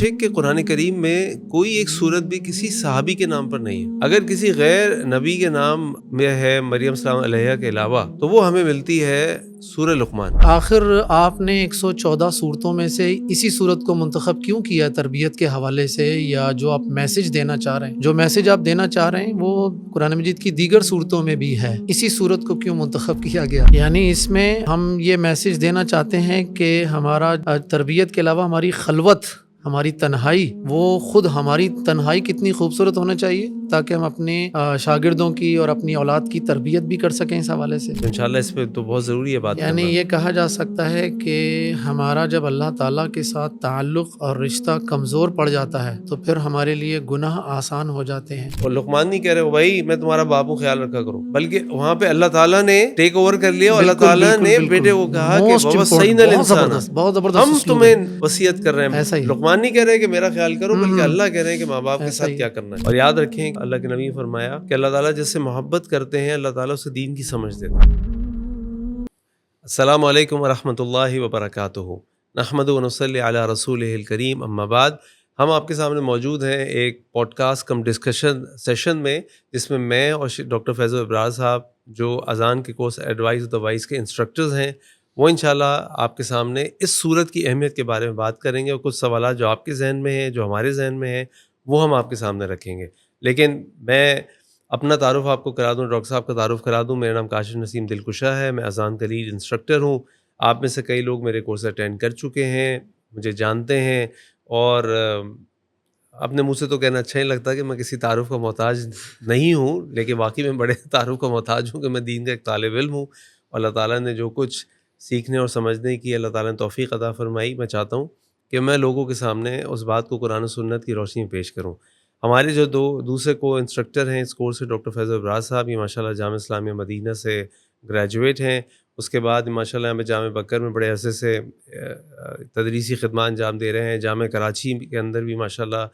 شیخ کہ قرآن کریم میں کوئی ایک صورت بھی کسی صحابی کے نام پر نہیں ہے. اگر کسی غیر نبی کے نام میں ہے مریم السلام علیہ کے علاوہ تو وہ ہمیں ملتی ہے سورہ لقمان. آخر آپ نے 114 صورتوں میں سے اسی صورت کو منتخب کیوں کیا تربیت کے حوالے سے، یا جو آپ میسج دینا چاہ رہے ہیں، جو میسج آپ دینا چاہ رہے ہیں وہ قرآن مجید کی دیگر صورتوں میں بھی ہے، اسی صورت کو کیوں منتخب کیا گیا؟ یعنی اس میں ہم یہ میسج دینا چاہتے ہیں کہ ہمارا تربیت کے علاوہ ہماری خلوت، ہماری تنہائی، وہ خود ہماری تنہائی کتنی خوبصورت ہونا چاہیے تاکہ ہم اپنے شاگردوں کی اور اپنی اولاد کی تربیت بھی کر سکیں اس حوالے سے. انشاءاللہ اس پہ تو بہت ضروری ہے بات یعنی کرنا. یہ کہا جا سکتا ہے کہ ہمارا جب اللہ تعالیٰ کے ساتھ تعلق اور رشتہ کمزور پڑ جاتا ہے تو پھر ہمارے لیے گناہ آسان ہو جاتے ہیں. اور لقمان نہیں کہہ رہے بھائی میں تمہارا باپ ہوں خیال رکھا کرو، بلکہ وہاں پہ اللہ تعالیٰ نے ٹیک اوور کر لیا اور اللہ تعالیٰ نے بیٹے کو کہا کہ بابا صحیح نہ انسان، بہت زبردست ہم اسلوب ہے. تمہیں وصیت کر رہے ہیں. ایسا ہی لقمان نہیں کہہ رہے کہ میرا خیال کرو، بلکہ اللہ کہہ رہے ہیں کہ ماں باپ کے ایسا ساتھ ہی. کیا کرنا ہے. اور یاد رکھیں اللہ کے نبی نے فرمایا کہ اللہ تعالیٰ جس سے محبت کرتے ہیں اللہ تعالیٰ اسے دین کی سمجھ دیتا ہے. السلام علیکم ورحمۃ اللہ وبرکاتہ. نحمد و نصلی علی رسولہ الکریم، اما بعد. ہم آپ کے سامنے موجود ہیں ایک پوڈ کاسٹ کم ڈسکشن سیشن میں، جس میں میں اور ڈاکٹر فیض ابرار صاحب جو اذان کے کورس ایڈوائز ود وائس کے انسٹرکٹرز ہیں، وہ انشاءاللہ آپ کے سامنے اس صورت کی اہمیت کے بارے میں بات کریں گے، اور کچھ سوالات جو آپ کے ذہن میں ہیں، جو ہمارے ذہن میں ہیں، وہ ہم آپ کے سامنے رکھیں گے. لیکن میں اپنا تعارف آپ کو کرا دوں، ڈاکٹر صاحب کا تعارف کرا دوں. میرا نام کاشف نسیم دلکشا ہے، میں اذان کا لیڈ انسٹرکٹر ہوں. آپ میں سے کئی لوگ میرے کورس اٹینڈ کر چکے ہیں، مجھے جانتے ہیں، اور اپنے منہ سے تو کہنا اچھا نہیں لگتا کہ میں کسی تعارف کا محتاج نہیں ہوں، لیکن واقعی میں بڑے تعارف کا محتاج ہوں کہ میں دین کا ایک طالب علم ہوں. اللہ تعالیٰ نے جو کچھ سیکھنے اور سمجھنے کی اللہ تعالیٰ نے توفیق عطا فرمائی، میں چاہتا ہوں کہ میں لوگوں کے سامنے اس بات کو قرآن و سنت کی روشنی میں پیش کروں. ہمارے جو دوسرے کو انسٹرکٹر ہیں اس کورس سے، ڈاکٹر فیض ابرار صاحب، یہ ماشاءاللہ جامعہ اسلامیہ مدینہ سے گریجویٹ ہیں. اس کے بعد ماشاءاللہ ہمیں جامعہ بکر میں بڑے عرصے سے تدریسی خدمات انجام دے رہے ہیں. جامعہ کراچی کے اندر بھی ماشاءاللہ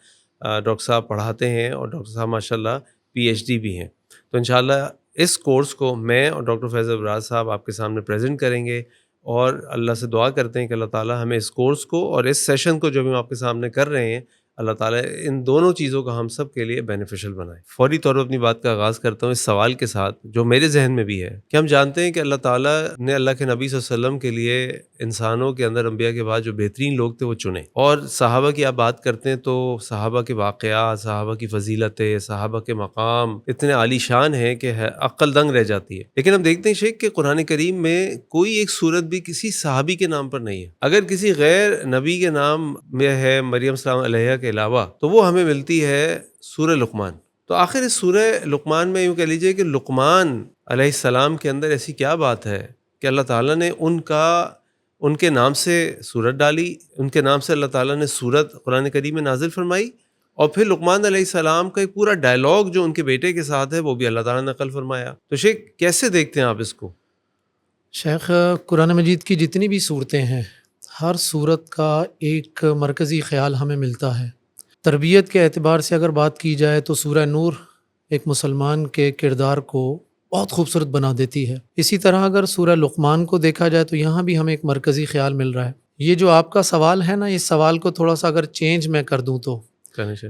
ڈاکٹر صاحب پڑھاتے ہیں، اور ڈاکٹر صاحب ماشاءاللہ پی ایچ ڈی بھی ہیں. تو انشاءاللہ اس کورس کو میں اور ڈاکٹر فیض ابرار صاحب آپ کے سامنے پریزنٹ کریں گے، اور اللہ سے دعا کرتے ہیں کہ اللہ تعالیٰ ہمیں اس کورس کو اور اس سیشن کو جو ہم آپ کے سامنے کر رہے ہیں، اللہ تعالیٰ ان دونوں چیزوں کو ہم سب کے لیے بینیفیشل بنائے. فوری طور پر اپنی بات کا آغاز کرتا ہوں اس سوال کے ساتھ جو میرے ذہن میں بھی ہے کہ ہم جانتے ہیں کہ اللہ تعالیٰ نے اللہ کے نبی صلی اللہ علیہ وسلم کے لیے انسانوں کے اندر انبیاء کے بعد جو بہترین لوگ تھے وہ چنے. اور صحابہ کی آپ بات کرتے ہیں تو صحابہ کے واقعات، صحابہ کی فضیلتیں، صحابہ کے مقام اتنے عالی شان ہیں کہ عقل دنگ رہ جاتی ہے. لیکن ہم دیکھتے ہیں شیخ کہ قرآن کریم میں کوئی ایک صورت بھی کسی صحابی کے نام پر نہیں ہے. اگر کسی غیر نبی کے نام میں ہے مریم السلام علیہ کے علاوہ تو وہ ہمیں ملتی ہے سورہ لقمان. تو آخر اس سورہ لقمان میں یوں کہہ لیجئے کہ لقمان علیہ السلام کے اندر ایسی کیا بات ہے کہ اللہ تعالیٰ نے ان کے نام سے سورت ڈالی، ان کے نام سے اللہ تعالیٰ نے سورت قرآن کریم میں نازل فرمائی، اور پھر لقمان علیہ السلام کا ایک پورا ڈائلاگ جو ان کے بیٹے کے ساتھ ہے وہ بھی اللہ تعالیٰ نے نقل فرمایا. تو شیخ کیسے دیکھتے ہیں آپ اس کو؟ شیخ، قرآن مجید کی جتنی بھی صورتیں ہیں، ہر صورت کا ایک مرکزی خیال ہمیں ملتا ہے. تربیت کے اعتبار سے اگر بات کی جائے تو سورہ نور ایک مسلمان کے کردار کو بہت خوبصورت بنا دیتی ہے. اسی طرح اگر سورہ لقمان کو دیکھا جائے تو یہاں بھی ہمیں ایک مرکزی خیال مل رہا ہے. یہ جو آپ کا سوال ہے نا، اس سوال کو تھوڑا سا اگر چینج میں کر دوں تو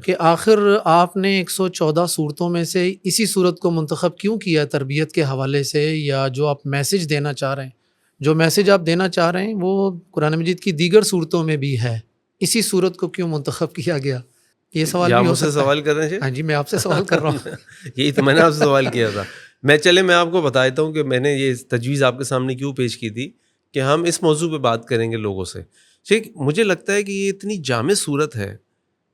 کہ آخر آپ نے 114 صورتوں میں سے اسی صورت کو منتخب کیوں کیا تربیت کے حوالے سے، یا جو آپ میسج دینا چاہ رہے ہیں، جو میسج آپ دینا چاہ رہے ہیں وہ قرآن مجید کی دیگر صورتوں میں بھی ہے، اسی صورت کو کیوں منتخب کیا گیا؟ یہ سوال بھی ہو سکتا ہے. سوال کر رہے ہیں؟ ہاں جی، میں آپ سے سوال کر رہا ہوں. یہی تو میں نے آپ سے سوال کیا تھا. میں آپ کو بتا دیتا ہوں کہ میں نے یہ تجویز آپ کے سامنے کیوں پیش کی تھی کہ ہم اس موضوع پہ بات کریں گے لوگوں سے. ٹھیک، مجھے لگتا ہے کہ یہ اتنی جامع صورت ہے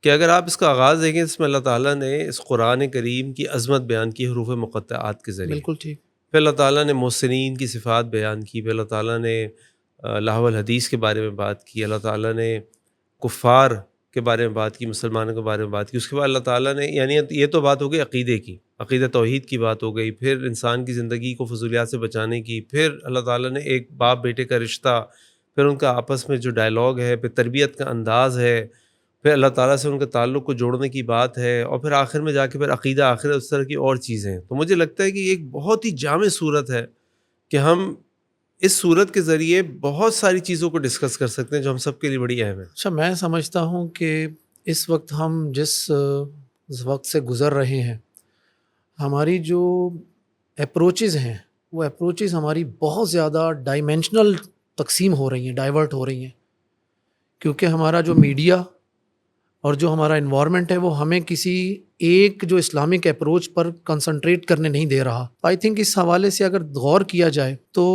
کہ اگر آپ اس کا آغاز دیکھیں، اس میں اللہ تعالیٰ نے اس قرآن کریم کی عظمت بیان کی حروف مقطعات کے ذریعے. بالکل ٹھیک. پھر اللہ تعالیٰ نے محسنین کی صفات بیان کی، پھر اللہ تعالیٰ نے لہو الحدیث کے بارے میں بات کی، اللہ تعالیٰ نے کفار کے بارے میں بات کی، مسلمانوں کے بارے میں بات کی. اس کے بعد اللہ تعالیٰ نے، یعنی یہ تو بات ہو گئی عقیدے کی، عقیدہ توحید کی بات ہو گئی. پھر انسان کی زندگی کو فضولیات سے بچانے کی، پھر اللہ تعالیٰ نے ایک باپ بیٹے کا رشتہ، پھر ان کا آپس میں جو ڈائلاگ ہے، پھر تربیت کا انداز ہے، پھر اللہ تعالیٰ سے ان کے تعلق کو جوڑنے کی بات ہے، اور پھر آخر میں جا کے پھر عقیدہ آخرت، اس طرح کی اور چیزیں. تو مجھے لگتا ہے کہ یہ ایک بہت ہی جامع صورت ہے کہ ہم اس صورت کے ذریعے بہت ساری چیزوں کو ڈسکس کر سکتے ہیں جو ہم سب کے لیے بڑی اہم ہے. اچھا، میں سمجھتا ہوں کہ اس وقت ہم جس وقت سے گزر رہے ہیں، ہماری جو اپروچز ہیں وہ اپروچز ہماری بہت زیادہ ڈائمینشنل تقسیم ہو رہی ہیں، ڈائیورٹ ہو رہی ہیں، کیونکہ ہمارا جو میڈیا اور جو ہمارا انوائرمنٹ ہے وہ ہمیں کسی ایک جو اسلامک اپروچ پر کنسنٹریٹ کرنے نہیں دے رہا۔ آئی تھنک اس حوالے سے اگر غور کیا جائے تو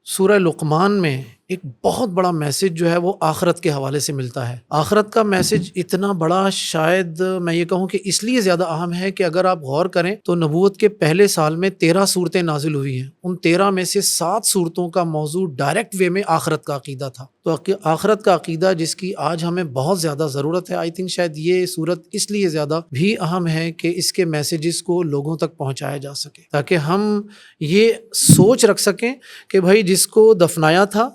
سورہ لقمان میں ایک بہت بڑا میسج جو ہے وہ آخرت کے حوالے سے ملتا ہے۔ آخرت کا میسج اتنا بڑا، شاید میں یہ کہوں کہ اس لیے زیادہ اہم ہے کہ اگر آپ غور کریں تو نبوت کے پہلے سال میں 13 صورتیں نازل ہوئی ہیں، ان 13 میں سے 7 صورتوں کا موضوع ڈائریکٹ وے میں آخرت کا عقیدہ تھا۔ تو آخرت کا عقیدہ جس کی آج ہمیں بہت زیادہ ضرورت ہے، آئی تھنک شاید یہ صورت اس لیے زیادہ بھی اہم ہے کہ اس کے میسیجز کو لوگوں تک پہنچایا جا سکے، تاکہ ہم یہ سوچ رکھ سکیں کہ بھائی جس کو دفنایا تھا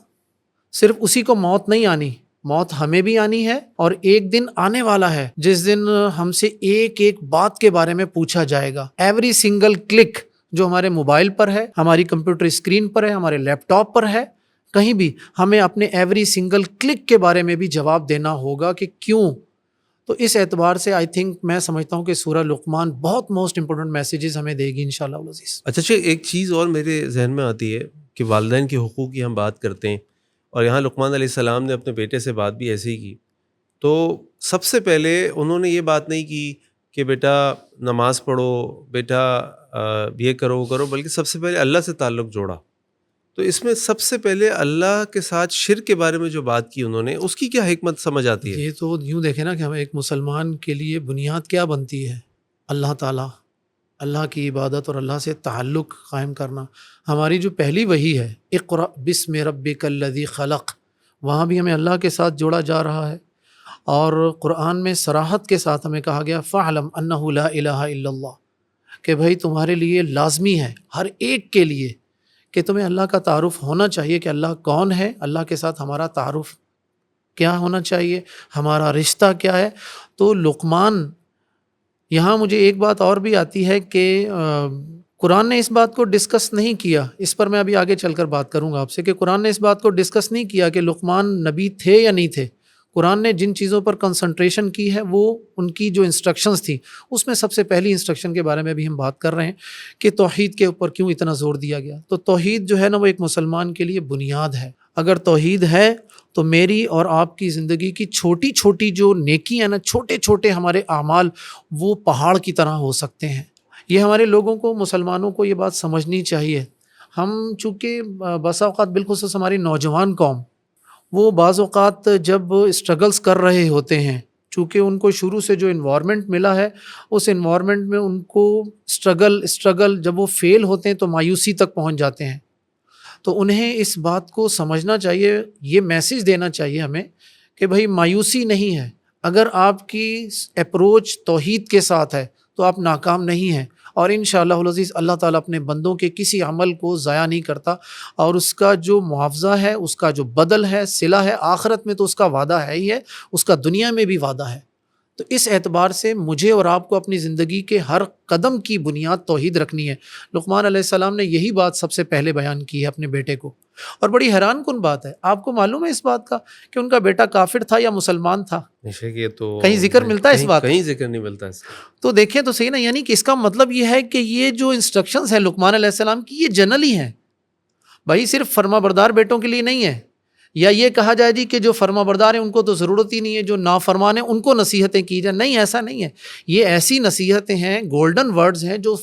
صرف اسی کو موت نہیں آنی، موت ہمیں بھی آنی ہے، اور ایک دن آنے والا ہے جس دن ہم سے ایک ایک بات کے بارے میں پوچھا جائے گا۔ ایوری سنگل کلک جو ہمارے موبائل پر ہے، ہماری کمپیوٹر اسکرین پر ہے، ہمارے لیپ ٹاپ پر ہے، کہیں بھی ہمیں اپنے ایوری سنگل کلک کے بارے میں بھی جواب دینا ہوگا کہ کیوں۔ تو اس اعتبار سے آئی تھنک میں سمجھتا ہوں کہ سورہ لقمان بہت موسٹ امپورٹنٹ میسیجز ہمیں دے گی انشاءاللہ العزیز۔ اچھا، ایک چیز اور میرے ذہن میں آتی ہے کہ والدین کے حقوق کی ہم بات کرتے ہیں، اور یہاں لقمان علیہ السلام نے اپنے بیٹے سے بات بھی ایسے ہی کی، تو سب سے پہلے انہوں نے یہ بات نہیں کی کہ بیٹا نماز پڑھو، بیٹا یہ کرو وہ کرو، بلکہ سب سے پہلے اللہ سے تعلق جوڑا۔ تو اس میں سب سے پہلے اللہ کے ساتھ شرک کے بارے میں جو بات کی انہوں نے، اس کی کیا حکمت سمجھ آتی ہے؟ یہ تو یوں دیکھیں نا کہ ہمیں ایک مسلمان کے لیے بنیاد کیا بنتی ہے؟ اللہ تعالیٰ، اللہ کی عبادت اور اللہ سے تعلق قائم کرنا۔ ہماری جو پہلی وحی ہے اقرأ بسم ربک الذی خلق، وہاں بھی ہمیں اللہ کے ساتھ جوڑا جا رہا ہے، اور قرآن میں صراحت کے ساتھ ہمیں کہا گیا فاعلم انہ لا الہ الا اللہ، کہ بھائی تمہارے لیے لازمی ہے، ہر ایک کے لیے، کہ تمہیں اللہ کا تعارف ہونا چاہیے کہ اللہ کون ہے، اللہ کے ساتھ ہمارا تعارف کیا ہونا چاہیے، ہمارا رشتہ کیا ہے۔ تو لقمان، یہاں مجھے ایک بات اور بھی آتی ہے کہ قرآن نے اس بات کو ڈسکس نہیں کیا، اس پر میں ابھی آگے چل کر بات کروں گا آپ سے، کہ قرآن نے اس بات کو ڈسکس نہیں کیا کہ لقمان نبی تھے یا نہیں تھے۔ قرآن نے جن چیزوں پر کنسنٹریشن کی ہے وہ ان کی جو انسٹرکشنز تھیں، اس میں سب سے پہلی انسٹرکشن کے بارے میں بھی ہم بات کر رہے ہیں کہ توحید کے اوپر کیوں اتنا زور دیا گیا۔ تو توحید جو ہے نا وہ ایک مسلمان کے لیے بنیاد ہے۔ اگر توحید ہے تو میری اور آپ کی زندگی کی چھوٹی چھوٹی جو نیکی ہیں نا، چھوٹے چھوٹے ہمارے اعمال، وہ پہاڑ کی طرح ہو سکتے ہیں۔ یہ ہمارے لوگوں کو، مسلمانوں کو یہ بات سمجھنی چاہیے۔ ہم چونکہ بسا اوقات بالخصوص ہماری نوجوان قوم، وہ بعض اوقات جب اسٹرگلز کر رہے ہوتے ہیں، چونکہ ان کو شروع سے جو انوائرمنٹ ملا ہے، اس انوائرمنٹ میں ان کو اسٹرگل جب وہ فیل ہوتے ہیں تو مایوسی تک پہنچ جاتے ہیں۔ تو انہیں اس بات کو سمجھنا چاہیے، یہ میسیج دینا چاہیے ہمیں کہ بھائی مایوسی نہیں ہے، اگر آپ کی اپروچ توحید کے ساتھ ہے تو آپ ناکام نہیں ہیں، اور انشاءاللہ العزیز اللہ تعالیٰ اپنے بندوں کے کسی عمل کو ضائع نہیں کرتا، اور اس کا جو معاوضہ ہے، اس کا جو بدل ہے، صلہ ہے، آخرت میں تو اس کا وعدہ ہے ہی ہے، اس کا دنیا میں بھی وعدہ ہے۔ تو اس اعتبار سے مجھے اور آپ کو اپنی زندگی کے ہر قدم کی بنیاد توحید رکھنی ہے۔ لقمان علیہ السلام نے یہی بات سب سے پہلے بیان کی ہے اپنے بیٹے کو، اور بڑی حیران کن بات ہے، آپ کو معلوم ہے اس بات کا کہ ان کا بیٹا کافر تھا یا مسلمان تھا؟ یہ تو کہیں ذکر ملتا ہے اس بات کا؟ کہیں ذکر نہیں ملتا اس کا۔ تو دیکھیں تو صحیح نا، یعنی کہ اس کا مطلب یہ ہے کہ یہ جو انسٹرکشنز ہیں لقمان علیہ السلام کی، یہ جنرلی ہیں بھائی، صرف فرما بردار بیٹوں کے لیے نہیں ہے، یا یہ کہا جائے جی کہ جو فرما بردار ہیں ان کو تو ضرورت ہی نہیں ہے، جو نافرمان ہیں ان کو نصیحتیں کی جائیں، نہیں، ایسا نہیں ہے۔ یہ ایسی نصیحتیں ہیں، گولڈن ورڈز ہیں جو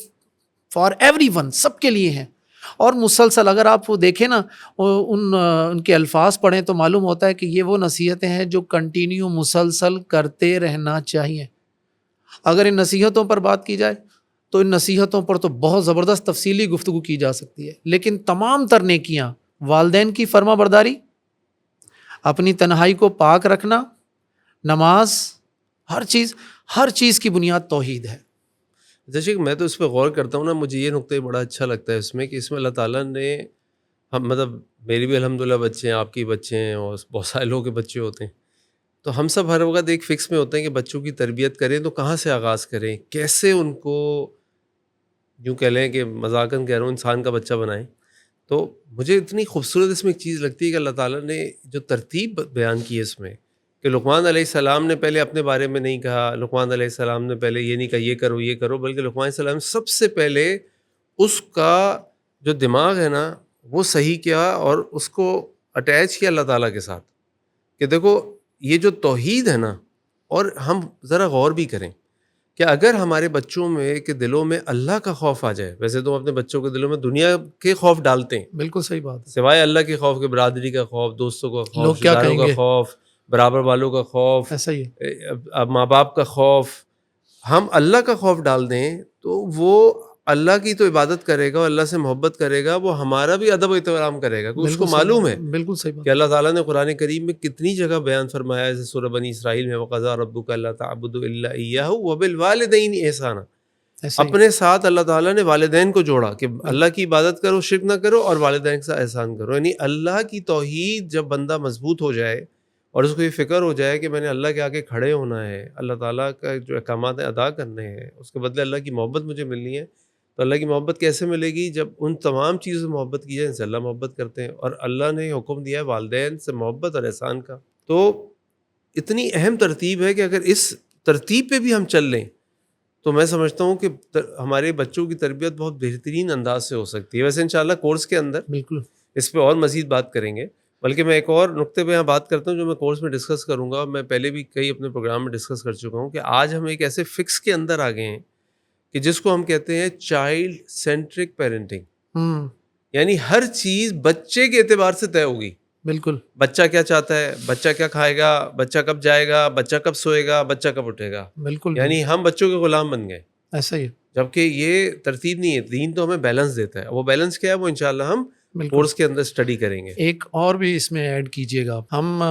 فار ایوری ون، سب کے لیے ہیں، اور مسلسل اگر آپ وہ دیکھیں نا، ان کے الفاظ پڑھیں تو معلوم ہوتا ہے کہ یہ وہ نصیحتیں ہیں جو کنٹینیو مسلسل کرتے رہنا چاہیے۔ اگر ان نصیحتوں پر بات کی جائے تو ان نصیحتوں پر تو بہت زبردست تفصیلی گفتگو کی جا سکتی ہے، لیکن تمام تر نیکیاں، والدین کی فرما برداری، اپنی تنہائی کو پاک رکھنا، نماز، ہر چیز کی بنیاد توحید ہے۔ جیسے کہ میں تو اس پہ غور کرتا ہوں نا، مجھے یہ نقطہ بڑا اچھا لگتا ہے اس میں، کہ اس میں اللہ تعالیٰ نے مطلب میری بھی الحمدللہ بچے ہیں، آپ کی بچے ہیں، اور بہت سارے لوگوں کے بچے ہوتے ہیں، تو ہم سب ہر وقت ایک فکس میں ہوتے ہیں کہ بچوں کی تربیت کریں تو کہاں سے آغاز کریں، کیسے ان کو، یوں کہہ لیں کہ مذاقاً کہہ رہا ہوں، انسان کا بچہ بنائیں۔ تو مجھے اتنی خوبصورت اس میں ایک چیز لگتی ہے کہ اللہ تعالیٰ نے جو ترتیب بیان کی ہے اس میں، کہ لقمان علیہ السلام نے پہلے اپنے بارے میں نہیں کہا، لقمان علیہ السلام نے پہلے یہ نہیں کہا یہ کرو یہ کرو، بلکہ لقمان علیہ السلام نے سب سے پہلے اس کا جو دماغ ہے نا وہ صحیح کیا اور اس کو اٹیچ کیا اللہ تعالیٰ کے ساتھ، کہ دیکھو یہ جو توحید ہے نا، اور ہم ذرا غور بھی کریں کہ اگر ہمارے بچوں میں کے دلوں میں اللہ کا خوف آ جائے، ویسے تو اپنے بچوں کے دلوں میں دنیا کے خوف ڈالتے ہیں، بالکل صحیح بات ہے. سوائے اللہ کے خوف کے برادری کا خوف، دوستوں کا خوف، لوگ رشتہ کیا داروں کہیں کا گے، خوف، برابر والوں کا خوف، ایسا ہی ہے. اب ماں باپ کا خوف، ہم اللہ کا خوف ڈال دیں تو وہ اللہ کی تو عبادت کرے گا، اللہ سے محبت کرے گا، وہ ہمارا بھی ادب و احترام کرے گا، کیونکہ اس کو بالکل صحیح معلوم بات ہے ہے، بالکل صحیح بات کہ اللہ تعالیٰ نے قرآن کریم میں کتنی جگہ بیان فرمایا ہے، جیسے سورہ بنی اسرائیل میں وَقَضَىٰ رَبُّكَ أَلَّا تَعْبُدُوا إِلَّا إِيَّاهُ وَبِالْوَالِدَيْنِ إِحْسَانًا. ایسا ہی ہے. اپنے ساتھ اللہ تعالیٰ نے والدین کو جوڑا کہ بالکل. اللہ کی عبادت کرو، شرک نہ کرو، اور والدین کے ساتھ احسان کرو. یعنی اللہ کی توحید جب بندہ مضبوط ہو جائے اور اس کو یہ فکر ہو جائے کہ میں نے اللہ کے آگے کھڑے ہونا ہے، اللہ تعالیٰ کا جو احکامات ہیں ادا کرنے ہیں، اس کے بدلے اللہ کی محبت مجھے ملنی ہے. تو اللہ کی محبت کیسے ملے گی؟ جب ان تمام چیزوں سے محبت کی جائے جن سے اللہ محبت کرتے ہیں، اور اللہ نے حکم دیا ہے والدین سے محبت اور احسان کا. تو اتنی اہم ترتیب ہے کہ اگر اس ترتیب پہ بھی ہم چل لیں تو میں سمجھتا ہوں کہ ہمارے بچوں کی تربیت بہت بہترین انداز سے ہو سکتی ہے. ویسے انشاءاللہ کورس کے اندر بالکل اس پہ اور مزید بات کریں گے، بلکہ میں ایک اور نقطے پہ یہاں بات کرتا ہوں جو میں کورس میں ڈسکس کروں گا. میں پہلے بھی کئی اپنے پروگرام میں ڈسکس کر چکا ہوں کہ آج ہم ایک ایسے فکس کے اندر آ گئے ہیں کہ جس کو ہم کہتے ہیں چائلڈ سینٹرک پیرنٹنگ. یعنی ہر چیز بچے کے اعتبار سے طے ہوگی. بالکل. بچہ کیا چاہتا ہے، بچہ کیا کھائے گا، بچہ کب جائے گا، بچہ کب سوئے گا، بچہ کب اٹھے گا. بالکل. یعنی ہم بچوں کے غلام بن گئے. ایسا ہی ہے. جبکہ یہ ترتیب نہیں ہے. دین تو ہمیں بیلنس دیتا ہے. وہ بیلنس کیا ہے وہ انشاءاللہ ہم کورس کے اندر اسٹڈی کریں گے. ایک اور بھی اس میں ایڈ کیجئے گا. ہم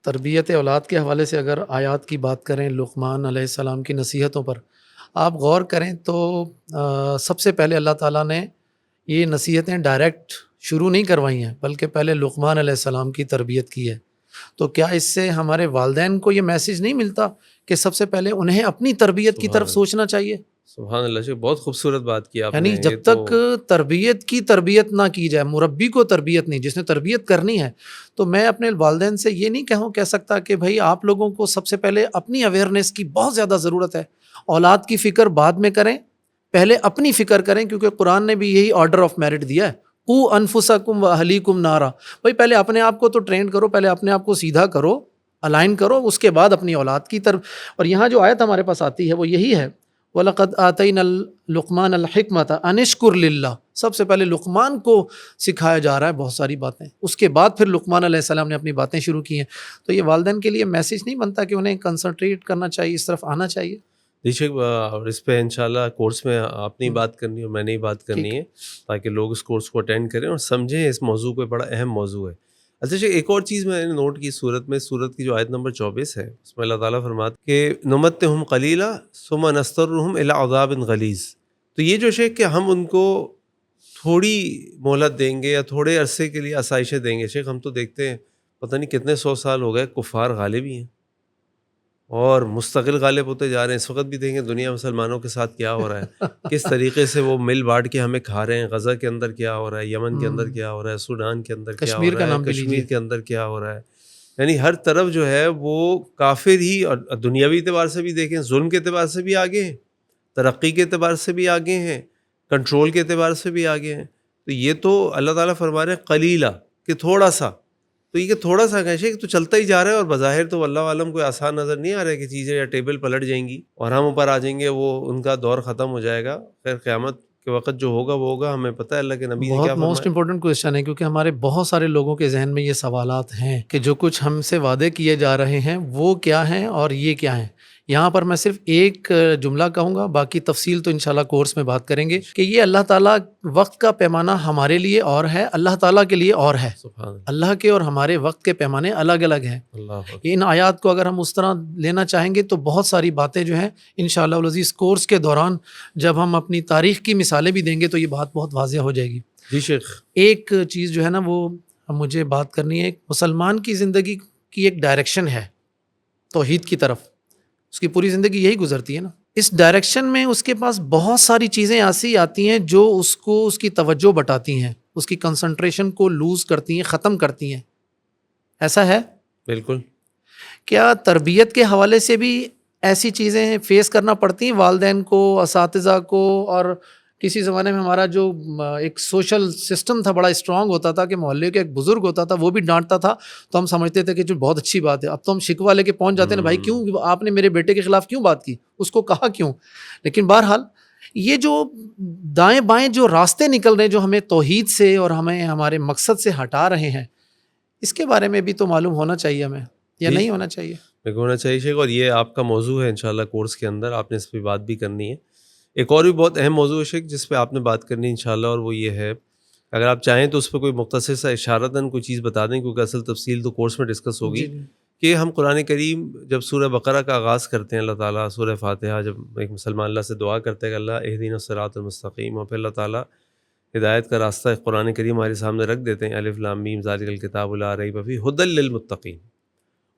تربیت اولاد کے حوالے سے اگر آیات کی بات کریں، لقمان علیہ السلام کی نصیحتوں پر آپ غور کریں تو سب سے پہلے اللہ تعالیٰ نے یہ نصیحتیں ڈائریکٹ شروع نہیں کروائی ہیں، بلکہ پہلے لقمان علیہ السلام کی تربیت کی ہے. تو کیا اس سے ہمارے والدین کو یہ میسج نہیں ملتا کہ سب سے پہلے انہیں اپنی تربیت کی طرف سوچنا چاہیے؟ سبحان اللہ جی، بہت خوبصورت بات کی آپ نے. یعنی جب تک تربیت کی تربیت نہ کی جائے، مربی کو تربیت نہیں، جس نے تربیت کرنی ہے، تو میں اپنے والدین سے یہ نہیں کہہ سکتا کہ بھائی آپ لوگوں کو سب سے پہلے اپنی اویئرنیس کی بہت زیادہ ضرورت ہے، اولاد کی فکر بعد میں کریں، پہلے اپنی فکر کریں، کیونکہ قرآن نے بھی یہی آرڈر آف میرٹ دیا ہے، قوا انفسکم واہلیکم نارا. بھائی پہلے اپنے آپ کو تو ٹرین کرو، پہلے اپنے آپ کو سیدھا کرو، الائن کرو، اس کے بعد اپنی اولاد کی طرف. اور یہاں جو آیت ہمارے پاس آتی ہے وہ یہی ہے، وَلَقَدْ آتَيْنَا لُقْمَانَ الْحِكْمَةَ أَنِ اشْكُرْ لِلَّهِ. سب سے پہلے لقمان کو سکھایا جا رہا ہے بہت ساری باتیں، اس کے بعد پھر لقمان علیہ السلام نے اپنی باتیں شروع کی ہیں. تو یہ والدین کے لیے میسج نہیں بنتا کہ انہیں کنسنٹریٹ کرنا چاہیے، اس طرف آنا چاہیے. دیکھیے اور اس پہ انشاءاللہ کورس میں آپ نے بات کرنی ہے اور میں نے ہی بات کرنی ہے، تاکہ لوگ اس کورس کو اٹینڈ کریں اور سمجھیں اس موضوع پہ. بڑا اہم موضوع ہے. اچھا ایک اور چیز میں نے نوٹ کی سورت کی جو آیت نمبر 24 ہے، اس میں اللہ تعالیٰ فرماتے کہ نمتہم قلیلا ثم نضطرہم الی عذاب غلیظ. تو یہ جو شیخ کہ ہم ان کو تھوڑی مہلت دیں گے یا تھوڑے عرصے کے لیے آسائشیں دیں گے. شیخ ہم تو دیکھتے ہیں پتہ نہیں کتنے 100 سال ہو گئے کفار غالب ہی ہیں اور مستقل غالب ہوتے جا رہے ہیں. اس وقت بھی دیکھیں دنیا مسلمانوں کے ساتھ کیا ہو رہا ہے، کس طریقے سے وہ مل بانٹ کے ہمیں کھا رہے ہیں. غزہ کے اندر کیا ہو رہا ہے، یمن کے اندر کیا ہو رہا ہے، سوڈان کے اندر کیا ہو رہا ہے، کشمیر کے اندر کیا ہو رہا ہے. یعنی ہر طرف جو ہے وہ کافر ہی، اور دنیاوی اعتبار سے بھی دیکھیں، ظلم کے اعتبار سے بھی آگے ہیں، ترقی کے اعتبار سے بھی آگے ہیں، کنٹرول کے اعتبار سے بھی آگے ہیں. تو یہ تو اللہ تعالیٰ فرما رہے ہیں قلیلہ، کہ تھوڑا سا. تو یہ کہ تھوڑا سا کہے کہ تو چلتا ہی جا رہا ہے، اور بظاہر تو اللہ عالم کوئی آسان نظر نہیں آ رہا ہے کہ چیزیں یا ٹیبل پلٹ جائیں گی اور ہم اوپر آ جائیں گے، وہ ان کا دور ختم ہو جائے گا. خیر قیامت کے وقت جو ہوگا وہ ہوگا. ہمیں پتہ ہے اللہ کے نبی نے کیا فرمایا. موسٹ امپورٹنٹ کویشچن ہے، کیونکہ ہمارے بہت سارے لوگوں کے ذہن میں یہ سوالات ہیں کہ جو کچھ ہم سے وعدے کیے جا رہے ہیں وہ کیا ہیں اور یہ کیا ہیں. یہاں پر میں صرف ایک جملہ کہوں گا، باقی تفصیل تو انشاءاللہ کورس میں بات کریں گے کہ یہ اللہ تعالیٰ وقت کا پیمانہ ہمارے لیے اور ہے، اللہ تعالیٰ کے لیے اور ہے. اللہ کے اور ہمارے وقت کے پیمانے الگ الگ ہیں. ان آیات کو اگر ہم اس طرح لینا چاہیں گے تو بہت ساری باتیں جو ہیں انشاءاللہ العزیز کورس کے دوران جب ہم اپنی تاریخ کی مثالیں بھی دیں گے تو یہ بات بہت واضح ہو جائے گی. جی شیخ. ایک چیز جو ہے نا وہ مجھے بات کرنی ہے. ایک مسلمان کی زندگی کی ایک ڈائریکشن ہے توحید کی طرف، اس کی پوری زندگی یہی گزرتی ہے نا. اس ڈائریکشن میں اس کے پاس بہت ساری چیزیں ایسی آتی ہیں جو اس کو اس کی توجہ بٹاتی ہیں، اس کی کنسنٹریشن کو لوز کرتی ہیں، ختم کرتی ہیں. ایسا ہے؟ بالکل. کیا تربیت کے حوالے سے بھی ایسی چیزیں فیس کرنا پڑتی ہیں والدین کو، اساتذہ کو؟ اور کسی زمانے میں ہمارا جو ایک سوشل سسٹم تھا بڑا اسٹرانگ ہوتا تھا کہ محلے کا ایک بزرگ ہوتا تھا وہ بھی ڈانٹتا تھا تو ہم سمجھتے تھے کہ جو بہت اچھی بات ہے. اب تو ہم شکوہ لے کے پہنچ جاتے ہیں، بھائی کیوں آپ نے میرے بیٹے کے خلاف کیوں بات کی، اس کو کہا کیوں؟ لیکن بہرحال یہ جو دائیں بائیں جو راستے نکل رہے ہیں جو ہمیں توحید سے اور ہمیں ہمارے مقصد سے ہٹا رہے ہیں، اس کے بارے میں بھی تو معلوم ہونا چاہیے ہمیں، یا نہیں ہونا چاہیے؟ ہونا چاہیے شیخ، اور یہ آپ کا موضوع ہے انشاءاللہ کورس کے اندر، آپ نے اس پہ بات بھی کرنی ہے. ایک اور بھی بہت اہم موضوع ہے شیخ جس پہ آپ نے بات کرنی ہے انشاءاللہ، اور وہ یہ ہے اگر آپ چاہیں تو اس پہ کوئی مختصر سا اشارتاً کوئی چیز بتا دیں، کیونکہ اصل تفصیل تو کورس میں ڈسکس ہوگی. جی. کہ ہم قرآن کریم جب سورہ بقرہ کا آغاز کرتے ہیں، اللہ تعالیٰ سورہ فاتحہ جب ایک مسلمان اللہ سے دعا کرتا ہے کہ اللہ اہدینا الصراط المستقیم، اور پھر اللہ تعالیٰ ہدایت کا راستہ قرآن کریم ہمارے سامنے رکھ دیتے ہیں، الف لام میم ذالک الکتاب لا ریب فیہ ھدی للمتقین.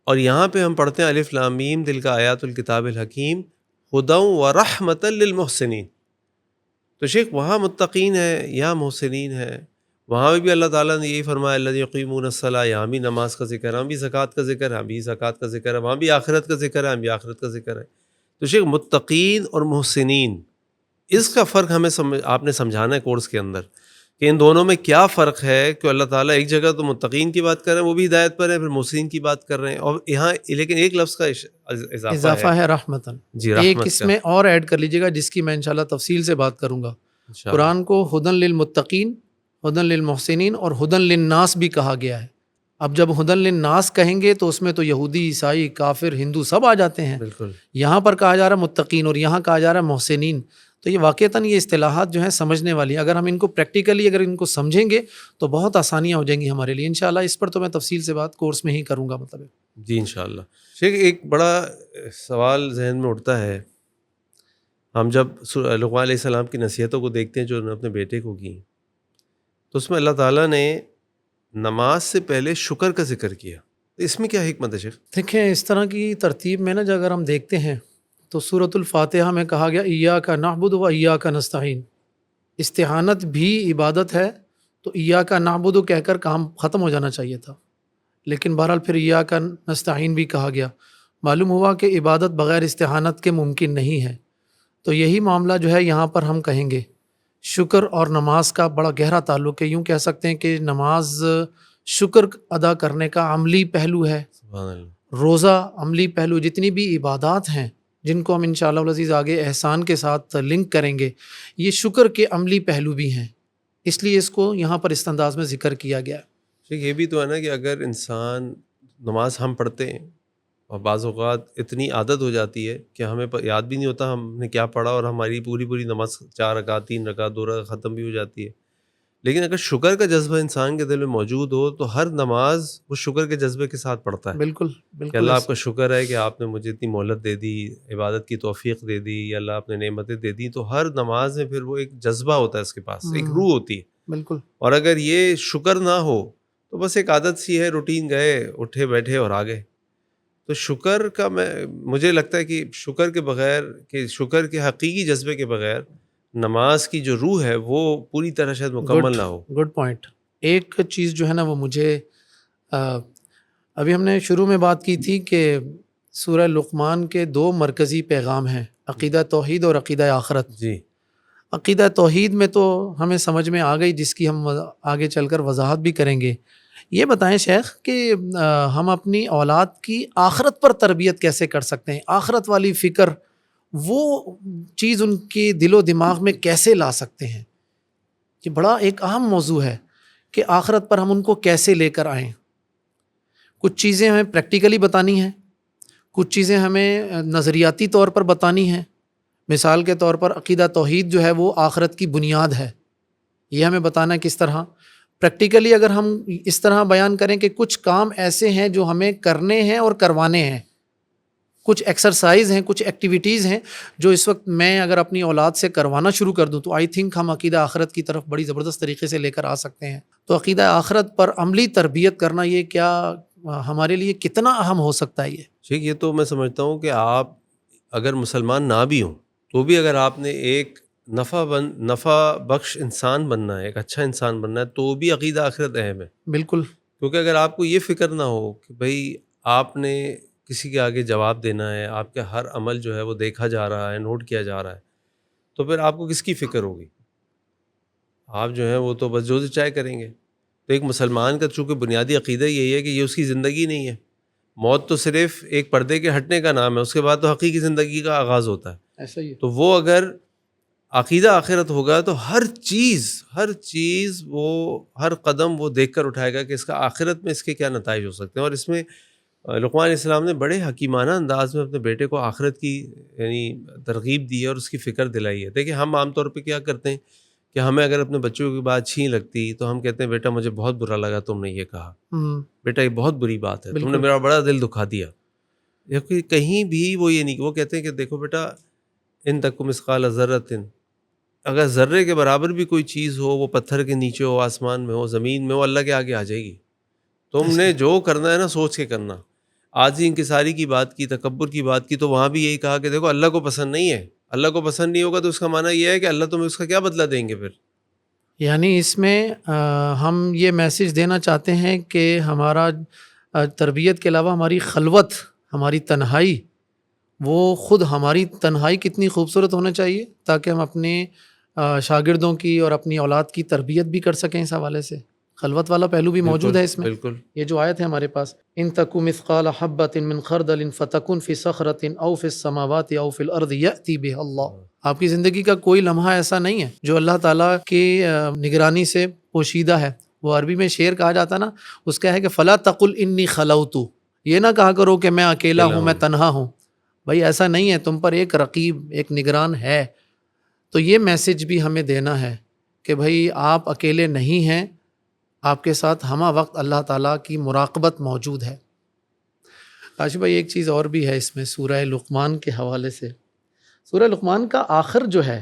اور یہاں پہ ہم پڑھتے ہیں الف لام میم تلک آیات الکتاب الحکیم ھدی ورحمۃ للمحسنین. تو شیخ وہاں متقین ہے یا محسنین ہے، وہاں بھی اللہ تعالیٰ نے یہی فرمایا الذین یقیمون الصلاۃ، یہاں بھی نماز کا ذکر ہے، ہم بھی زکوٰۃ کا ذکر ہے، ہم بھی زکوٰۃ کا ذکر ہے، وہاں بھی آخرت کا ذکر ہے، ہم بھی آخرت کا ذکر ہے. تو شیخ متقین اور محسنین، اس کا فرق ہمیں آپ نے سمجھانا ہے کورس کے اندر کہ ان دونوں میں کیا فرق ہے. کہ اللہ تعالیٰ ایک جگہ تو متقین کی بات کر رہے ہیں، وہ بھی ہدایت پر ہیں، پھر محسنین کی بات کر رہے ہیں، اور یہاں لیکن ایک لفظ کا اضافہ ہے رحمتاً. جی ایک رحمت اس کا میں اور ایڈ کر لیجیے گا جس کی میں انشاءاللہ تفصیل سے بات کروں گا. قرآن کو ہدن للمتقین، ہدن للمحسنین اور ہدن للناس بھی کہا گیا ہے. اب جب ہدن للناس کہیں گے تو اس میں تو یہودی، عیسائی، کافر، ہندو سب آ جاتے ہیں. بالکل. یہاں پر کہا جا رہا ہے متقین اور یہاں کہا جا رہا ہے محسنین. تو یہ واقعتاً یہ اصطلاحات جو ہیں سمجھنے والی ہیں. اگر ہم ان کو پریکٹیکلی اگر ان کو سمجھیں گے تو بہت آسانیاں ہو جائیں گی ہمارے لیے انشاءاللہ. اس پر تو میں تفصیل سے بات کورس میں ہی کروں گا. مطلب جی انشاءاللہ. شیخ ایک بڑا سوال ذہن میں اٹھتا ہے، ہم جب لقمان علیہ السلام کی نصیحتوں کو دیکھتے ہیں جو انہوں نے اپنے بیٹے کو کی، تو اس میں اللہ تعالیٰ نے نماز سے پہلے شکر کا ذکر کیا. اس میں کیا حکمت ہے شیخ؟ دیکھیں اس طرح کی ترتیب میں نا جو اگر ہم دیکھتے ہیں تو سورۃ الفاتحہ میں کہا گیا ایاک نعبد و ایاک نستعین. استعانت بھی عبادت ہے، تو ایاک نعبد کہہ کر کام ختم ہو جانا چاہیے تھا، لیکن بہرحال پھر ایاک نستعین بھی کہا گیا. معلوم ہوا کہ عبادت بغیر استعانت کے ممکن نہیں ہے. تو یہی معاملہ جو ہے یہاں پر ہم کہیں گے شکر اور نماز کا بڑا گہرا تعلق ہے. یوں کہہ سکتے ہیں کہ نماز شکر ادا کرنے کا عملی پہلو ہے، سبحان اللہ. روزہ عملی پہلو. جتنی بھی عبادات ہیں جن کو ہم انشاءاللہ العزیز آگے احسان کے ساتھ لنک کریں گے، یہ شکر کے عملی پہلو بھی ہیں، اس لیے اس کو یہاں پر اس انداز میں ذکر کیا گیا. ٹھیک، یہ بھی تو ہے نا کہ اگر انسان نماز ہم پڑھتے ہیں اور بعض اوقات اتنی عادت ہو جاتی ہے کہ ہمیں یاد بھی نہیں ہوتا ہم نے کیا پڑھا، اور ہماری پوری نماز 4 رکعت 3 رکعت 2 رکعت ختم بھی ہو جاتی ہے. لیکن اگر شکر کا جذبہ انسان کے دل میں موجود ہو تو ہر نماز وہ شکر کے جذبے کے ساتھ پڑھتا ہے. بالکل کہ بالکل اللہ آپ کا شکر ہے کہ آپ نے مجھے اتنی مہلت دے دی، عبادت کی توفیق دے دی، یا اللہ آپ نے نعمتیں دے دی. تو ہر نماز میں پھر وہ ایک جذبہ ہوتا ہے، اس کے پاس ایک روح ہوتی ہے. بالکل. اور اگر یہ شکر نہ ہو تو بس ایک عادت سی ہے، روٹین گئے اٹھے بیٹھے اور آ گئے. تو شکر کا مجھے لگتا ہے کہ شکر کے بغیر، کہ شکر کے حقیقی جذبے کے بغیر نماز کی جو روح ہے وہ پوری طرح شاید مکمل نہ ہو. Good point. ایک چیز جو ہے نا وہ مجھے ابھی ہم نے شروع میں بات کی تھی کہ سورہ لقمان کے 2 مرکزی پیغام ہیں، عقیدہ توحید اور عقیدہ آخرت. جی. عقیدہ توحید میں تو ہمیں سمجھ میں آ گئی، جس کی ہم آگے چل کر وضاحت بھی کریں گے. یہ بتائیں شیخ کہ ہم اپنی اولاد کی آخرت پر تربیت کیسے کر سکتے ہیں؟ آخرت والی فکر، وہ چیز ان کے دل و دماغ میں کیسے لا سکتے ہیں؟ یہ بڑا ایک اہم موضوع ہے کہ آخرت پر ہم ان کو کیسے لے کر آئیں. کچھ چیزیں ہمیں پریکٹیکلی بتانی ہیں، کچھ چیزیں ہمیں نظریاتی طور پر بتانی ہیں. مثال کے طور پر عقیدہ توحید جو ہے وہ آخرت کی بنیاد ہے، یہ ہمیں بتانا ہے کس طرح. پریکٹیکلی اگر ہم اس طرح بیان کریں کہ کچھ کام ایسے ہیں جو ہمیں کرنے ہیں اور کروانے ہیں، کچھ ایکسرسائز ہیں، کچھ ایکٹیویٹیز ہیں جو اس وقت میں اگر اپنی اولاد سے کروانا شروع کر دوں تو آئی تھنک ہم عقیدہ آخرت کی طرف بڑی زبردست طریقے سے لے کر آ سکتے ہیں. تو عقیدہ آخرت پر عملی تربیت کرنا یہ کیا ہمارے لیے کتنا اہم ہو سکتا ہے؟ یہ ٹھیک، یہ تو میں سمجھتا ہوں کہ آپ اگر مسلمان نہ بھی ہوں تو بھی اگر آپ نے ایک نفع بخش انسان بننا ہے، ایک اچھا انسان بننا ہے، تو بھی عقیدہ آخرت اہم ہے. بالکل. کیونکہ اگر آپ کو یہ فکر نہ ہو کہ بھئی آپ نے کسی کے آگے جواب دینا ہے، آپ کا ہر عمل جو ہے وہ دیکھا جا رہا ہے، نوٹ کیا جا رہا ہے، تو پھر آپ کو کس کی فکر ہوگی؟ آپ جو ہیں وہ تو بس جو چاہے کریں گے۔ تو ایک مسلمان کا چونکہ بنیادی عقیدہ یہی ہے کہ یہ اس کی زندگی نہیں ہے، موت تو صرف ایک پردے کے ہٹنے کا نام ہے، اس کے بعد تو حقیقی زندگی کا آغاز ہوتا ہے۔ ایسا ہی ہے۔ تو وہ اگر عقیدہ آخرت ہوگا تو ہر چیز وہ ہر قدم وہ دیکھ کر اٹھائے گا کہ اس کا آخرت میں اس کے کیا نتائج ہو سکتے ہیں۔ اور اس میں لقمان علیہ السلام نے بڑے حکیمانہ انداز میں اپنے بیٹے کو آخرت کی یعنی ترغیب دی ہے اور اس کی فکر دلائی ہے۔ دیکھیں ہم عام طور پہ کیا کرتے ہیں کہ ہمیں اگر اپنے بچوں کی بات اچھی لگتی تو ہم کہتے ہیں بیٹا مجھے بہت برا لگا تم نے یہ کہا، بیٹا یہ بہت بری بات ہے، تم نے بالکل۔ میرا بڑا دل دکھا دیا۔ کیونکہ کہیں بھی وہ یہ نہیں، وہ کہتے ہیں کہ دیکھو بیٹا ان تک مثقال ذرۃ، اگر ذرے کے برابر بھی کوئی چیز ہو، وہ پتھر کے نیچے ہو، آسمان میں ہو، زمین میں ہو، اللہ کے آگے آ جائے گی۔ تم نے جو کرنا ہے نا سوچ کے کرنا۔ عاجزی انکساری کی بات کی، تکبر کی بات کی، تو وہاں بھی یہی کہا کہ دیکھو اللہ کو پسند نہیں ہے، اللہ کو پسند نہیں ہوگا تو اس کا معنی یہ ہے کہ اللہ تمہیں اس کا کیا بدلہ دیں گے پھر۔ یعنی اس میں ہم یہ میسج دینا چاہتے ہیں کہ ہمارا تربیت کے علاوہ ہماری خلوت، ہماری تنہائی، وہ خود ہماری تنہائی کتنی خوبصورت ہونا چاہیے تاکہ ہم اپنے شاگردوں کی اور اپنی اولاد کی تربیت بھی کر سکیں۔ اس حوالے سے خلوت والا پہلو بھی موجود ہے اس میں۔ بالکل یہ جو آیت ہے ہمارے پاس، ان تکو مثقال حبۃ من خردل فتکن فی صخرۃ او فی السماوات او فی الارض یأتی بہ اللہ۔ آپ کی زندگی کا کوئی لمحہ ایسا نہیں ہے جو اللہ تعالیٰ کی نگرانی سے پوشیدہ ہے۔ وہ عربی میں شعر کہا جاتا نا، اس کا ہے کہ فلا تقل انی خلوت، یہ نہ کہا کرو کہ میں اکیلا ہوں، میں تنہا ہوں۔ بھائی ایسا نہیں ہے، تم پر ایک رقیب، ایک نگران ہے۔ تو یہ میسج بھی ہمیں دینا ہے کہ بھائی آپ اکیلے نہیں ہیں، آپ کے ساتھ ہمہ وقت اللہ تعالیٰ کی مراقبت موجود ہے۔ کاشف بھائی ایک چیز اور بھی ہے اس میں، سورہ لقمان کے حوالے سے۔ سورہ لقمان کا آخر جو ہے،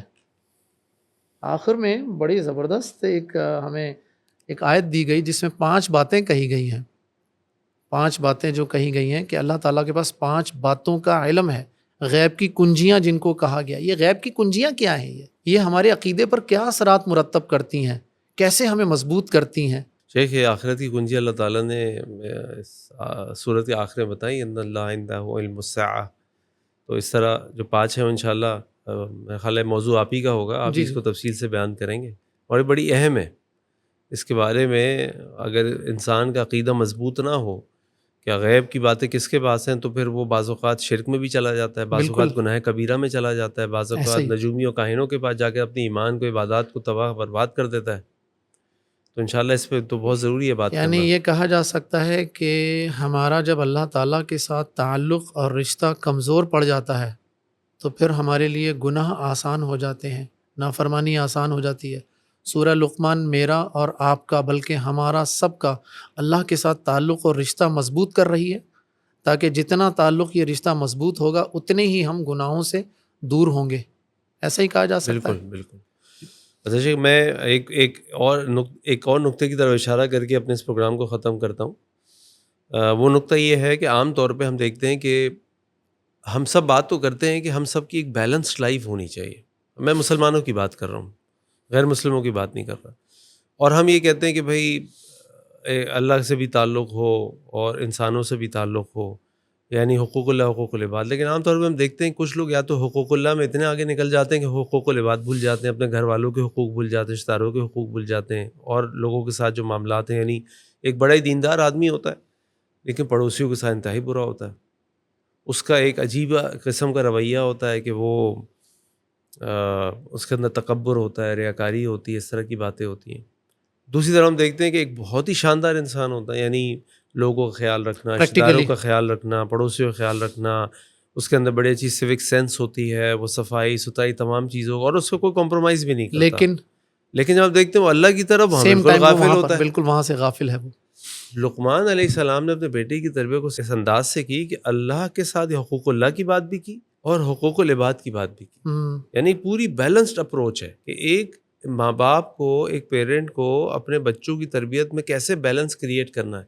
آخر میں بڑی زبردست ہمیں ایک آیت دی گئی جس میں 5 باتیں کہی گئی ہیں۔ 5 باتیں جو کہی گئی ہیں کہ اللہ تعالیٰ کے پاس 5 باتوں کا علم ہے، غیب کی کنجیاں جن کو کہا گیا۔ یہ غیب کی کنجیاں کیا ہیں؟ یہ ہمارے عقیدے پر کیا اثرات مرتب کرتی ہیں، کیسے ہمیں مضبوط کرتی ہیں؟ شیخ یہ آخرت کی کنجی اللہ تعالیٰ نے سورت کے آخر میں بتائی، ان اللہ عندہ علم الساعہ۔ تو اس طرح جو 5 ہیں انشاءاللہ میرا خیال ہے موضوع آپ ہی کا ہوگا، آپ جی اس کو تفصیل سے بیان کریں گے، اور یہ بڑی اہم ہے۔ اس کے بارے میں اگر انسان کا عقیدہ مضبوط نہ ہو کہ غیب کی باتیں کس کے پاس ہیں، تو پھر وہ بعض اوقات شرک میں بھی چلا جاتا ہے، بعض اوقات گناہ کبیرہ میں چلا جاتا ہے، بعض اوقات نجومی و کاہنوں کے پاس جا کے اپنی ایمان کو، عبادات کو تباہ برباد کر دیتا ہے۔ تو انشاءاللہ اس پہ تو بہت ضروری ہے بات کرنا۔ یعنی یہ کہا جا سکتا ہے کہ ہمارا جب اللہ تعالیٰ کے ساتھ تعلق اور رشتہ کمزور پڑ جاتا ہے تو پھر ہمارے لیے گناہ آسان ہو جاتے ہیں، نافرمانی آسان ہو جاتی ہے۔ سورہ لقمان میرا اور آپ کا بلکہ ہمارا سب کا اللہ کے ساتھ تعلق اور رشتہ مضبوط کر رہی ہے، تاکہ جتنا تعلق یہ رشتہ مضبوط ہوگا اتنے ہی ہم گناہوں سے دور ہوں گے۔ ایسا ہی کہا جا سکتا ہے۔ بالکل بالکل۔ اچھا شیخ میں ایک اور نقطے کی طرف اشارہ کر کے اپنے اس پروگرام کو ختم کرتا ہوں۔ وہ نقطہ یہ ہے کہ عام طور پہ ہم دیکھتے ہیں کہ ہم سب بات تو کرتے ہیں کہ ہم سب کی ایک بیلنسڈ لائف ہونی چاہیے۔ میں مسلمانوں کی بات کر رہا ہوں، غیر مسلموں کی بات نہیں کر رہا۔ اور ہم یہ کہتے ہیں کہ بھائی اللہ سے بھی تعلق ہو اور انسانوں سے بھی تعلق ہو، یعنی حقوق اللہ حقوق العباد۔ لیکن عام طور پہ ہم دیکھتے ہیں کچھ لوگ یا تو حقوق اللہ میں اتنے آگے نکل جاتے ہیں کہ حقوق العباد بھول جاتے ہیں، اپنے گھر والوں کے حقوق بھول جاتے ہیں، رشتہ داروں کے حقوق بھول جاتے ہیں، اور لوگوں کے ساتھ جو معاملات ہیں، یعنی ایک بڑا ہی دیندار آدمی ہوتا ہے لیکن پڑوسیوں کے ساتھ انتہائی برا ہوتا ہے، اس کا ایک عجیب قسم کا رویہ ہوتا ہے کہ وہ اس کے اندر تکبر ہوتا ہے، ریاکاری ہوتی ہے، اس طرح کی باتیں ہوتی ہیں۔ دوسری طرف ہم دیکھتے ہیں کہ ایک بہت ہی شاندار انسان ہوتا ہے، یعنی لوگوں کا خیال رکھنا، رشتہ داروں کا خیال رکھنا، پڑوسیوں کا خیال رکھنا، اس کے اندر بڑی اچھی سیوک سینس ہوتی ہے، وہ صفائی ستھرائی تمام چیزوں اور اس کو کوئی کمپرومائز بھی نہیں کرتا۔ لیکن جب آپ دیکھتے ہیں وہ اللہ کی طرف بالکل غافل ہوتا ہے، بالکل وہاں سے غافل ہے وہ۔ لقمان علیہ السلام نے اپنے بیٹے کی تربیت کو اس انداز سے کی کہ اللہ کے ساتھ حقوق اللہ کی بات بھی کی اور حقوق العباد کی بات بھی کی، یعنی پوری بیلنسڈ اپروچ ہے کہ ایک ماں باپ کو، ایک پیرنٹ کو اپنے بچوں کی تربیت میں کیسے بیلنس کریٹ کرنا ہے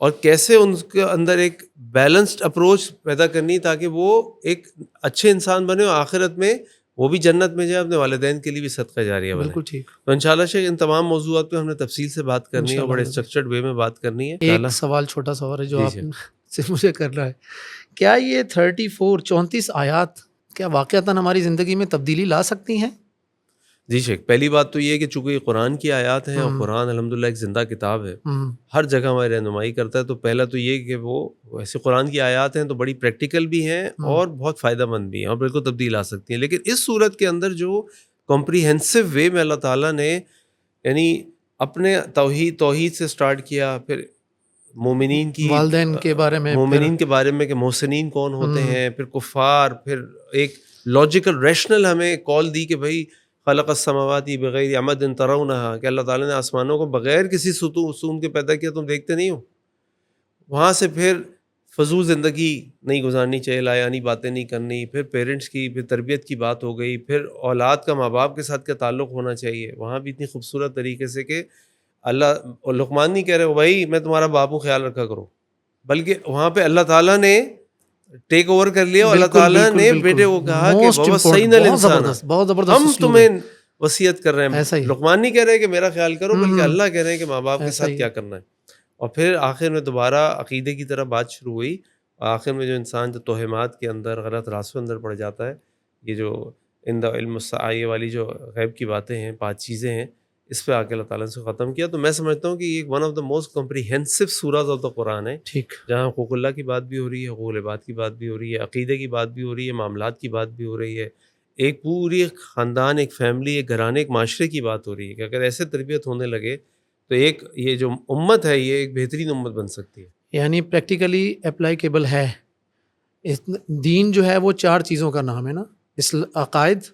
اور کیسے ان کے اندر ایک بیلنسڈ اپروچ پیدا کرنی تاکہ وہ ایک اچھے انسان بنے اور آخرت میں وہ بھی جنت میں جائے، اپنے والدین کے لیے بھی صدقہ جاریہ بنے۔ بالکل ٹھیک۔ تو انشاءاللہ شیخ ان تمام موضوعات پہ ہم نے تفصیل سے بات کرنی ہے اور بڑے اسٹرکچرڈ وے میں بات کرنی ہے۔ ایک سوال چھوٹا سا اور ہے جو آپ سے مجھے کرنا ہے. کیا یہ 34 آیات کیا واقعتاً ہماری زندگی میں تبدیلی لا سکتی ہیں؟ جی شیخ، پہلی بات تو یہ ہے کہ چونکہ یہ قرآن کی آیات ہیں اور ہم، قرآن الحمدللہ ایک زندہ کتاب ہے، ہم، ہر جگہ ہماری رہنمائی کرتا ہے. تو پہلا تو یہ کہ وہ ویسے قرآن کی آیات ہیں تو بڑی پریکٹیکل بھی ہیں ہم، اور بہت فائدہ مند بھی ہیں اور بالکل تبدیل آ سکتی ہیں. لیکن اس صورت کے اندر جو کمپریہنسو وے میں اللہ تعالیٰ نے یعنی اپنے توحید سے سٹارٹ کیا، پھر مومنین کی والدین کے بارے میں، پھر مومنین کے بارے میں کہ محسنین کون ہوتے ہم، ہیں، پھر کفار، پھر ایک لاجیکل ریشنل ہمیں کال دی کہ بھائی خلق السماوات بغیر عمد ترونہا، کہ اللہ تعالیٰ نے آسمانوں کو بغیر کسی ستون کے پیدا کیا، تم دیکھتے نہیں ہو. وہاں سے پھر فضول زندگی نہیں گزارنی چاہیے، لایانی باتیں نہیں کرنی، پھر پیرنٹس کی پھر تربیت کی بات ہو گئی، پھر اولاد کا ماں باپ کے ساتھ کیا تعلق ہونا چاہیے. وہاں بھی اتنی خوبصورت طریقے سے کہ اللہ لقمان نہیں کہہ رہے بھائی میں تمہارا باپ ہوں خیال رکھا کرو، بلکہ وہاں پہ اللہ تعالیٰ نے ٹیک اوور کر لیا اور اللہ بالکل تعالیٰ بالکل نے بالکل بیٹے کو کہا کہ موسٹ بابا امپورٹنٹ، سینا الانسان، بہت زبردست ہم اسلوب ہے. تمہیں وصیت کر رہے ہیں. ایسا ہی، لقمان نہیں کہہ رہے کہ میرا خیال کرو، بلکہ ہم، اللہ کہہ رہے ہیں کہ ماں باپ کے ایسا ساتھ ہی کیا کرنا ہے. اور پھر آخر میں دوبارہ عقیدے کی طرح بات شروع ہوئی. آخر میں جو انسان جو توہمات کے اندر غلط راستوں اندر پڑ جاتا ہے، یہ جو ان دا علم الساعہ والی جو غیب کی باتیں ہیں، 5 چیزیں ہیں، اس پہ آ کے اللہ تعالیٰ نے سے ختم کیا. تو میں سمجھتا ہوں کہ یہ one of the most comprehensive سورہ آف دا قرآن ہے، ٹھیک. جہاں حقوق اللہ کی بات بھی ہو رہی ہے، حقوق العباد کی بات بھی ہو رہی ہے، عقیدے کی بات بھی ہو رہی ہے، معاملات کی بات بھی ہو رہی ہے، ایک پوری خاندان، ایک فیملی، ایک گھرانے، ایک معاشرے کی بات ہو رہی ہے کہ اگر ایسے تربیت ہونے لگے تو ایک یہ جو امت ہے یہ ایک بہترین امت بن سکتی ہے. یعنی پریکٹیکلی اپلائیکیبل ہے. دین جو ہے وہ 4 چیزوں کا نام ہے نا، عقائد،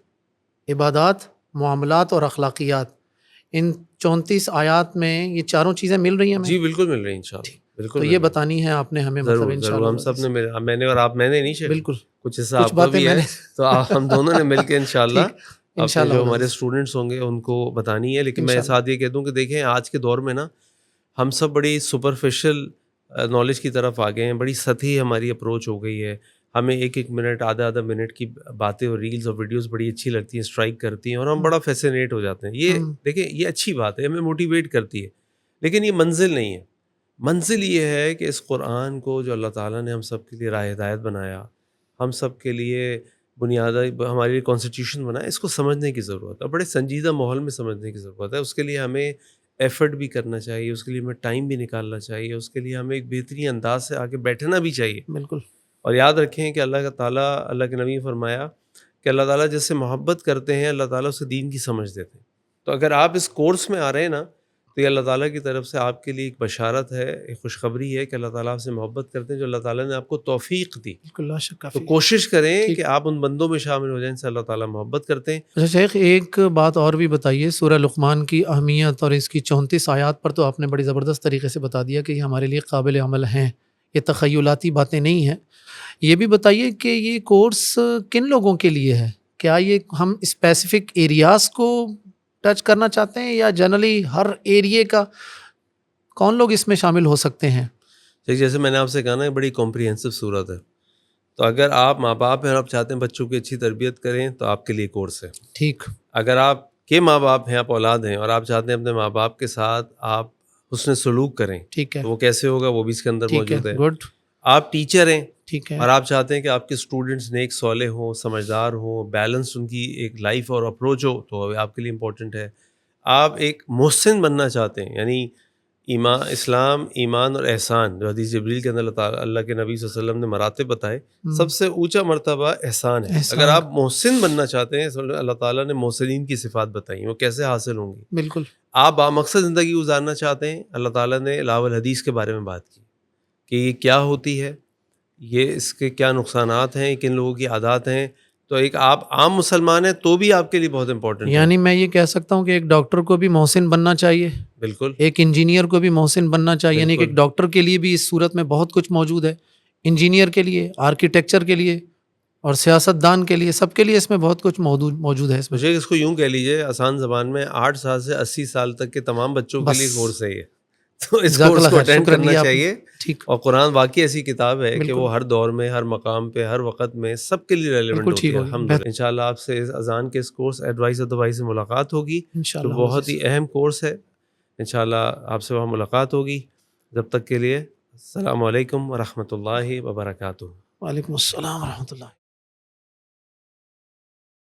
عبادات، معاملات اور اخلاقیات. ان 34 آیات میں یہ چاروں چیزیں مل رہی ہیں ہمیں. جی بالکل مل رہی ہیں انشاءاللہ، بالکل تو مل یہ رہی ہیں. بتانی ہے آپ نے ہمیں، مطلب ضرور ضرور، انشاءاللہ ہم سب نے میں نے اور آپ، میں نے نہیں شیخ، بالکل کچھ حصہ کچھ آپ کا باتیں بھی میں ہے، نے تو ہم دونوں نے مل کے انشاءاللہ ٹھیک اپنے انشاءاللہ جو ہمارے العزیز، اسٹوڈنٹس ہوں گے ان کو بتانی ہے. لیکن میں انشاءاللہ. ساتھ یہ کہہ دوں کہ دیکھیں آج کے دور میں نا ہم سب بڑی سپرفیشل نالج کی طرف آ گئے ہیں، بڑی سطحی ہماری اپروچ ہو گئی ہے. ہمیں ایک منٹ، آدھا منٹ کی باتیں اور ریلز اور ویڈیوز بڑی اچھی لگتی ہیں، اسٹرائک کرتی ہیں اور ہم بڑا فیسینیٹ ہو جاتے ہیں. یہ دیکھیں یہ اچھی بات ہے، ہمیں موٹیویٹ کرتی ہے، لیکن یہ منزل نہیں ہے. منزل یہ ہے کہ اس قرآن کو جو اللہ تعالیٰ نے ہم سب کے لیے راہ ہدایت بنایا، ہم سب کے لیے بنیادی ہمارے لیے کانسٹیٹیوشن بنایا، اس کو سمجھنے کی ضرورت ہے، بڑے سنجیدہ ماحول میں سمجھنے کی ضرورت ہے. اس کے لیے ہمیں ایفرٹ بھی کرنا چاہیے، اس کے لیے ہمیں ٹائم بھی نکالنا چاہیے، اس کے لیے ہمیں ایک بہترین انداز سے آگے بیٹھنا بھی چاہیے. بالکل. اور یاد رکھیں کہ اللہ تعالیٰ، اللہ کے نبی نے فرمایا کہ اللہ تعالیٰ جس سے محبت کرتے ہیں اللہ تعالیٰ اسے دین کی سمجھ دیتے ہیں. تو اگر آپ اس کورس میں آ رہے ہیں نا تو یہ اللہ تعالیٰ کی طرف سے آپ کے لیے ایک بشارت ہے، ایک خوشخبری ہے کہ اللہ تعالیٰ آپ سے محبت کرتے ہیں، جو اللہ تعالیٰ نے آپ کو توفیق دی. بالکل لا شک تو کافی. کوشش کریں ٹھیک. کہ آپ ان بندوں میں شامل ہو جائیں جن سے اللہ تعالیٰ محبت کرتے ہیں. اچھا شیخ، ایک بات اور بھی بتائیے. سورہ لقمان کی اہمیت اور اس کی 34 آیات پر تو آپ نے بڑی زبردست طریقے سے بتا دیا کہ یہ ہمارے لیے قابل عمل ہیں، یہ تخیلاتی باتیں نہیں ہیں. یہ بھی بتائیے کہ یہ کورس کن لوگوں کے لیے ہے؟ کیا یہ ہم اسپیسیفک ایریاز کو ٹچ کرنا چاہتے ہیں یا جنرلی ہر ایریے کا؟ کون لوگ اس میں شامل ہو سکتے ہیں؟ جیسے میں نے آپ سے کہا نا یہ بڑی کمپریہنسو صورت ہے، تو اگر آپ ماں باپ ہیں اور آپ چاہتے ہیں بچوں کی اچھی تربیت کریں تو آپ کے لیے کورس ہے. ٹھیک. اگر آپ کے ماں باپ ہیں، آپ اولاد ہیں اور آپ چاہتے ہیں اپنے ماں باپ کے ساتھ آپ حسن سلوک کریں ٹھیک ہے. تو وہ کیسے ہوگا، وہ بھی اس کے اندر ٹھیک ہے. موجود ہے. گڈ. آپ ٹیچر ہیں ٹھیک ہے. اور آپ چاہتے ہیں کہ آپ کے اسٹوڈنٹس نیک صالح ہوں، سمجھدار ہوں، بیلنس ان کی ایک لائف اور اپروچ ہو تو آپ کے لیے امپورٹنٹ ہے. آپ ایک محسن بننا چاہتے ہیں، یعنی ایمان، اسلام، ایمان اور احسان جو حدیث جبریل کے اندر اللہ کے نبی صلی اللہ علیہ وسلم نے مراتب بتائے، سب سے اونچا مرتبہ احسان ہے. اگر آپ محسن بننا چاہتے ہیں، اللہ تعالیٰ نے محسنین کی صفات بتائی، وہ کیسے حاصل ہوں گی. بالکل. آپ بامقصد زندگی گزارنا چاہتے ہیں، اللہ تعالیٰ نے لاء الحدیث کے بارے میں بات کی کہ یہ کیا ہوتی ہے، یہ اس کے کیا نقصانات ہیں، کن لوگوں کی عادات ہیں. تو ایک آپ عام مسلمان ہیں تو بھی آپ کے لیے بہت امپورٹنٹ ہے. یعنی میں یہ کہہ سکتا ہوں کہ ایک ڈاکٹر کو بھی محسن بننا چاہیے، بالکل، ایک انجینئر کو بھی محسن بننا چاہیے. یعنی کہ ایک ڈاکٹر کے لیے بھی اس صورت میں بہت کچھ موجود ہے، انجینئر کے لیے، آرکیٹیکچر کے لیے اور سیاست دان کے لیے، سب کے لیے اس میں بہت کچھ موجود ہے. مجھے اس کو یوں کہہ لیجیے آسان زبان میں 8 سال سے 80 سال تک کے تمام بچوں کے لیے کورس ہے یہ. تو اس کورس کو اٹینڈ کرنا چاہیے. ٹھیک. اور قرآن واقعی ایسی کتاب ہے کہ وہ ہر دور میں، ہر مقام پہ، ہر وقت میں سب کے لیے ریلیونٹ ہوتی ہے. الحمدللہ. انشاءاللہ آپ سے اس اذان کے اس کورس ایڈوائز سے ملاقات ہوگی جو بہت ہی اہم کورس ہے. انشاءاللہ آپ سے وہاں ملاقات ہوگی. جب تک کے لیے السلام علیکم ورحمۃ اللہ وبرکاتہ. وعلیکم السلام ورحمۃ اللہ.